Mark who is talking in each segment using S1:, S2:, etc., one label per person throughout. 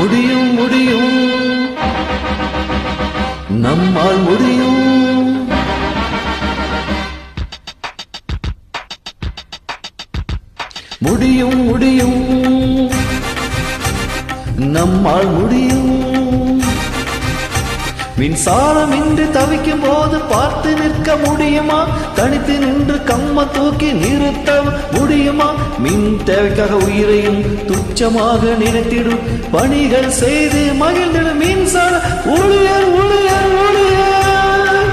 S1: முடியும் முடியும் நம்மால் முடியும். முடியும் முடியும் நம்மால் முடியும். மின்சாரம் இன்று தவிக்கும் போது பார்த்து நிற்க முடியுமா? தனித்து நின்று கம்ம தூக்கி நிறுத்த முடியுமா? மின் தேவைக்காக உயிரையும் துச்சமாக நினைத்திடும் பணிகள் செய்து மகிழ்ந்திடும் மின்சார ஊழியர் ஊழியர் ஊழியர்.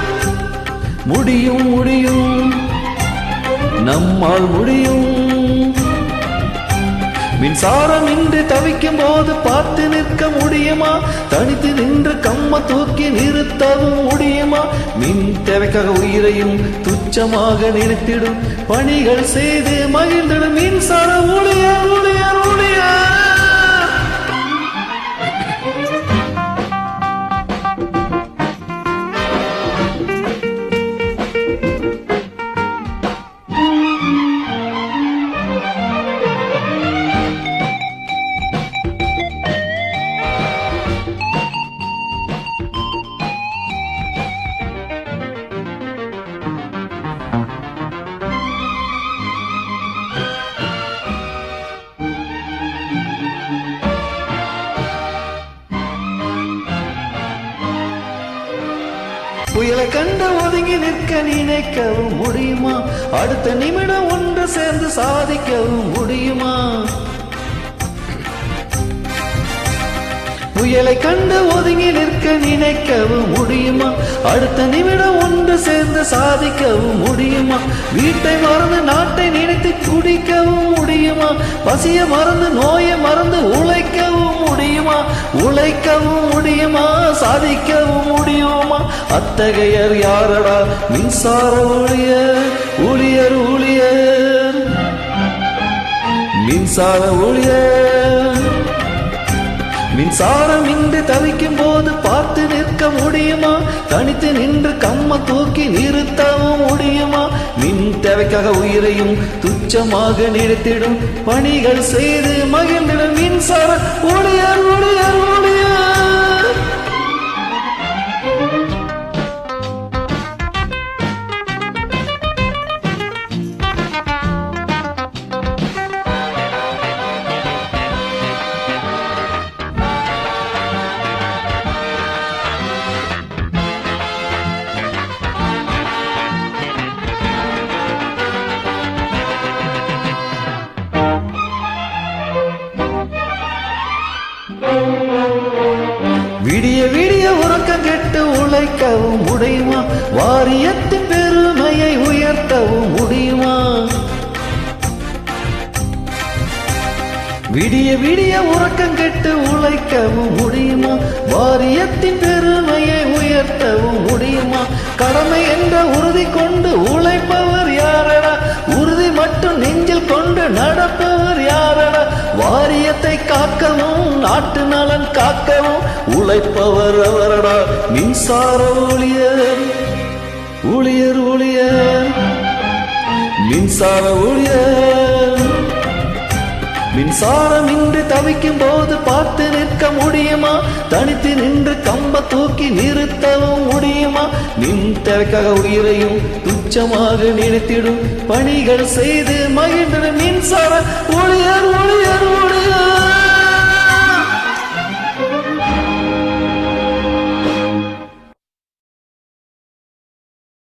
S1: முடியும் முடியும் நம்மால் முடியும். மின்சாரம் இன்று தவிக்கும் போது பார்த்து நிற்க முடியுமா? தனித்து நின்று கம்ம தூக்கி நிறுத்தவும் முடியுமா? மின் தேவைக்காக உயிரையும் துச்சமாக நினைத்திடும் பணிகள் செய்து மகிழ்ந்திடும் மின்சார ஊழியர் ஊழியர் ஊழியர். புயலை கண்டு ஒதுங்கி நிற்க நினைக்கவும் முடியுமா? அடுத்த நிமிடம் ஒன்று சேர்ந்து சாதிக்கவும் முடியுமா? புயலை கண்டு ஒதுங்கி நிற்க நினைக்கவும் முடியுமா? அடுத்த நிமிடம் ஒன்று சேர்ந்து சாதிக்கவும் முடியுமா? வீட்டை மறந்து நாட்டை நினைத்து குடிக்கவும் முடியுமா? பசிய மறந்து நோயை மறந்து உழைக்கவும் முடியுமா? உழைக்கவும் முடியுமா? சாதிக்கவும் முடியுமா? அத்தகையர் யாரடா? மின்சார ஊழியர் ஊழியர் ஊழியர் மின்சார ஊழியர். மின்சாரம் இன்று தவிக்கும் போது பார்த்து நிற்க முடியுமா? தனித்து நின்று கம்ம தூக்கி நிறுத்தவும் முடியுமா? மின் தேவைக்காக உயிரையும் துச்சமாக நிறுத்திடும் பணிகள் செய்து மகிழ்ந்திடும் மின்சார ஊழியர் ஊழியர் ஊழியர். விடிய விடிய உறக்கம் கெட்டு உழைக்கவும் முடியுமா? வாரியத்தின் பெருமையை உயர்த்தவும் முடியுமா? விடிய விடிய உறக்கம் கெட்டு உழைக்கவும் முடியுமா? வாரியத்தின் பெருமையை உயர்த்தவும் முடியுமா? கடமை என்ற உறுதி கொண்டு உழைப்பவர் யாரடா? உறுதி மட்டும் நெஞ்சில் கொண்டு நடப்பவர் யாரடா? வாரியத்தை காக்கவும் நாட்டு நலன் காக்கவும் உழைப்பவர் அவரடா. மின்சார ஊழியர் ஊழியர் ஊழியர் மின்சார ஊழியர். மின்சாரம் இன்று தவிக்கும் போது பார்த்து நிற்க முடியுமா? தனித்து நின்று கம்ப தூக்கி நிறுத்தவும் முடியுமா? மின் தேவைக்காக உயிரையும் துச்சமாக நினைத்திடும் பணிகள் செய்து மகிழ்ந்திடும் மின்சார ஊழியர் ஊழியர் ஊழியர்.